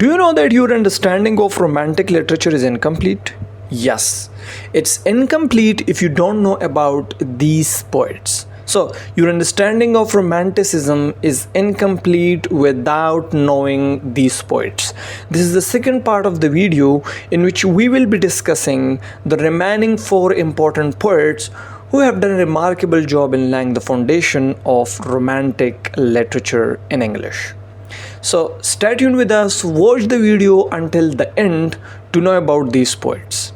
Do you know that your understanding of romantic literature is incomplete? Yes, it's incomplete if you don't know about these poets. So, your understanding of Romanticism is incomplete without knowing these poets. This is the second part of the video in which we will be discussing the remaining four important poets who have done a remarkable job in laying the foundation of Romantic literature in English. So stay tuned with us, watch the video until the end to know about these poets.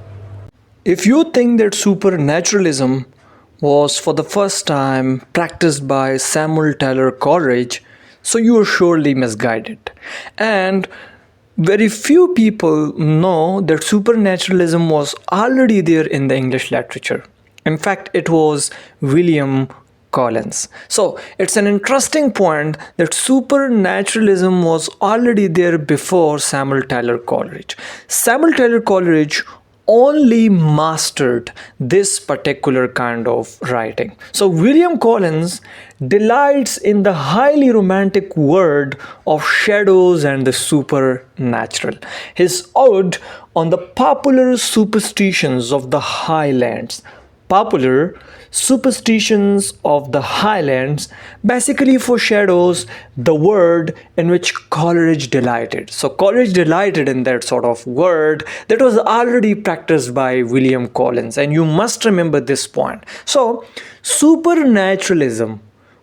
If you think that supernaturalism was for the first time practiced by Samuel Taylor Coleridge, so you are surely misguided. And very few people know that supernaturalism was already there in the English literature. In fact, it was William Collins. So it's an interesting point that supernaturalism was already there before Samuel Taylor Coleridge. Samuel Taylor Coleridge only mastered this particular kind of writing. So William Collins delights in the highly romantic world of shadows and the supernatural. His ode on the popular superstitions of the Highlands basically foreshadows the world in which Coleridge delighted. So Coleridge delighted in that sort of word that was already practiced by William Collins, and you must remember this point. So supernaturalism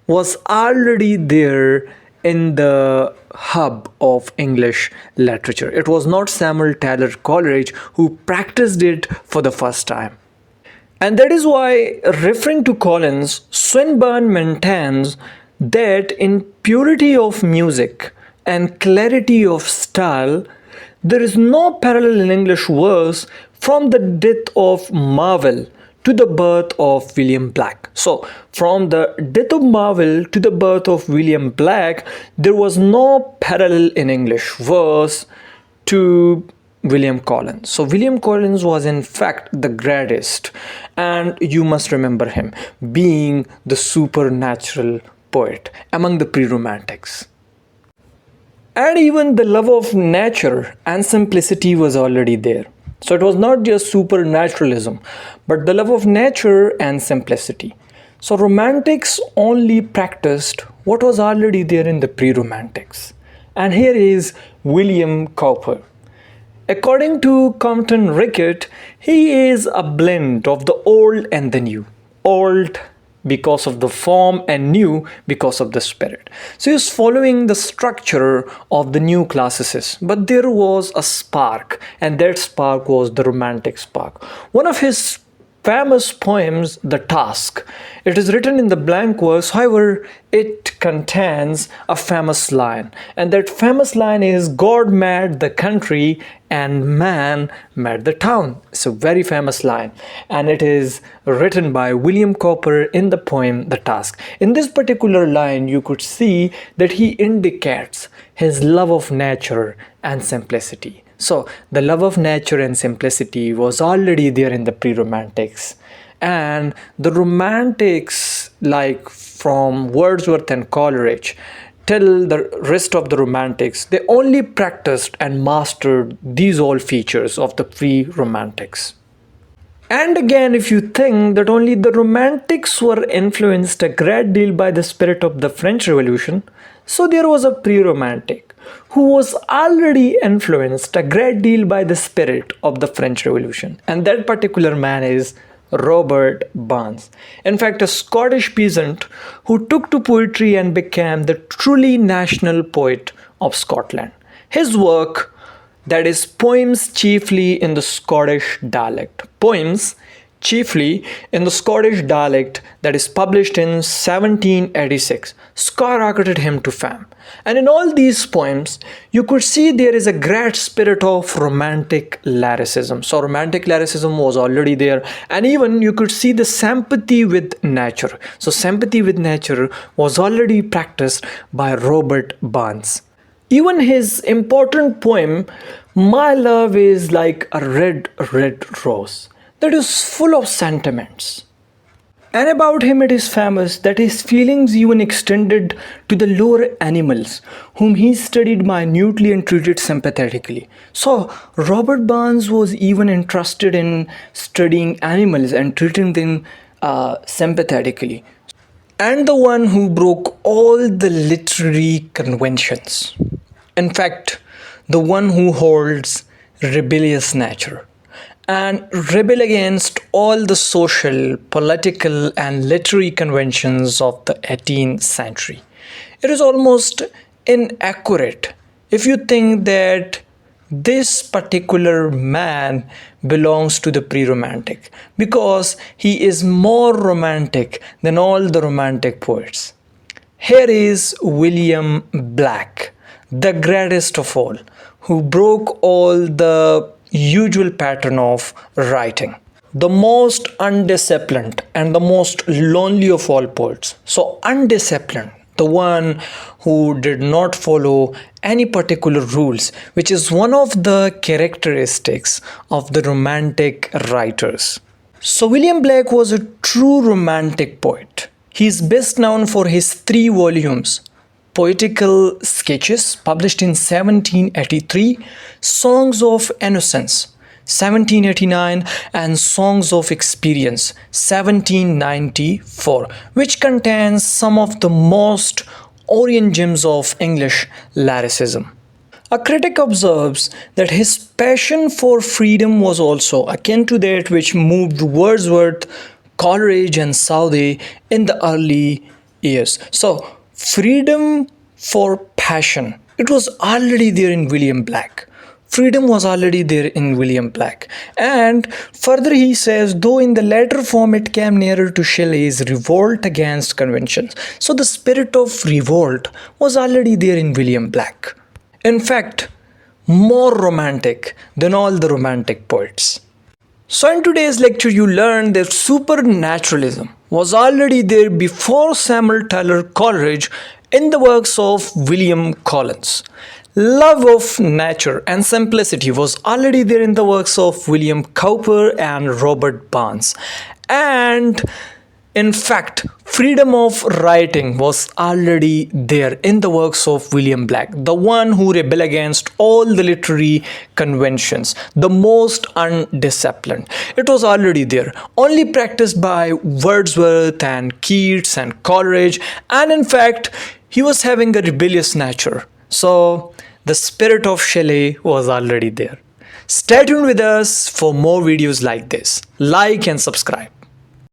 was already there in the hub of English literature. It was not Samuel Taylor Coleridge who practiced it for the first time. And that is why, referring to Collins, Swinburne maintains that in purity of music and clarity of style, there is no parallel in English verse from the death of Marvell to the birth of William Blake. So, from the death of Marvell to the birth of William Blake, there was no parallel in English verse to William Collins. So William Collins was in fact the greatest, and you must remember him being the supernatural poet among the pre-romantics. And even the love of nature and simplicity was already there. So it was not just supernaturalism, but the love of nature and simplicity. So romantics only practiced what was already there in the pre-romantics. And here is William Cowper. According to Compton Rickett, he is a blend of the old and the new. Old because of the form and new because of the spirit. So he is following the structure of the new classicists. But there was a spark, and that spark was the romantic spark. One of his famous poems, The Task. It is written in the blank verse, however, it contains a famous line. And that famous line is, God made the country and man made the town. It's a very famous line. And it is written by William Cowper in the poem, The Task. In this particular line, you could see that he indicates his love of nature and simplicity. So the love of nature and simplicity was already there in the pre-romantics, and the romantics, like from Wordsworth and Coleridge till the rest of the romantics, they only practiced and mastered these all features of the pre-romantics. And again, if you think that only the romantics were influenced a great deal by the spirit of the French Revolution, so there was a pre-romantic who was already influenced a great deal by the spirit of the French Revolution. And that particular man is Robert Burns. In fact, a Scottish peasant who took to poetry and became the truly national poet of Scotland. His work, that is poems chiefly in the Scottish dialect. Poems chiefly in the Scottish dialect that is published in 1786 skyrocketed him to fame. And in all these poems, you could see there is a great spirit of romantic lyricism. So romantic lyricism was already there, and even you could see the sympathy with nature. So sympathy with nature was already practiced by Robert Burns. Even his important poem, My Love is Like a Red, Red Rose, that is full of sentiments. And about him, it is famous that his feelings even extended to the lower animals, whom he studied minutely and treated sympathetically. So, Robert Burns was even interested in studying animals and treating them sympathetically. And the one who broke all the literary conventions. In fact, the one who holds rebellious nature and rebel against all the social, political, and literary conventions of the 18th century. It is almost inaccurate if you think that this particular man belongs to the pre-romantic, because he is more romantic than all the romantic poets. Here is William Black, the greatest of all, who broke all the usual pattern of writing. The most undisciplined and the most lonely of all poets. So undisciplined, the one who did not follow any particular rules, which is one of the characteristics of the romantic writers. So William Blake was a true romantic poet. He is best known for his 3 volumes: Poetical Sketches, published in 1783, Songs of Innocence, 1789, and Songs of Experience, 1794, which contains some of the most orient gems of English lyricism. A critic observes that his passion for freedom was also akin to that which moved Wordsworth, Coleridge, and Southey in the early years. So, freedom for passion, it was already there in William Blake. Freedom was already there in William Blake. And further he says, though in the latter form it came nearer to Shelley's revolt against conventions. So the spirit of revolt was already there in William Blake. In fact, more romantic than all the romantic poets. So in today's lecture you learned that supernaturalism was already there before Samuel Taylor Coleridge in the works of William Collins. Love of nature and simplicity was already there in the works of William Cowper and Robert Burns. And in fact, freedom of writing was already there in the works of William Blake, the one who rebelled against all the literary conventions, the most undisciplined. It was already there, only practiced by Wordsworth and Keats and Coleridge, and in fact, he was having a rebellious nature. So, the spirit of Shelley was already there. Stay tuned with us for more videos like this. Like and subscribe.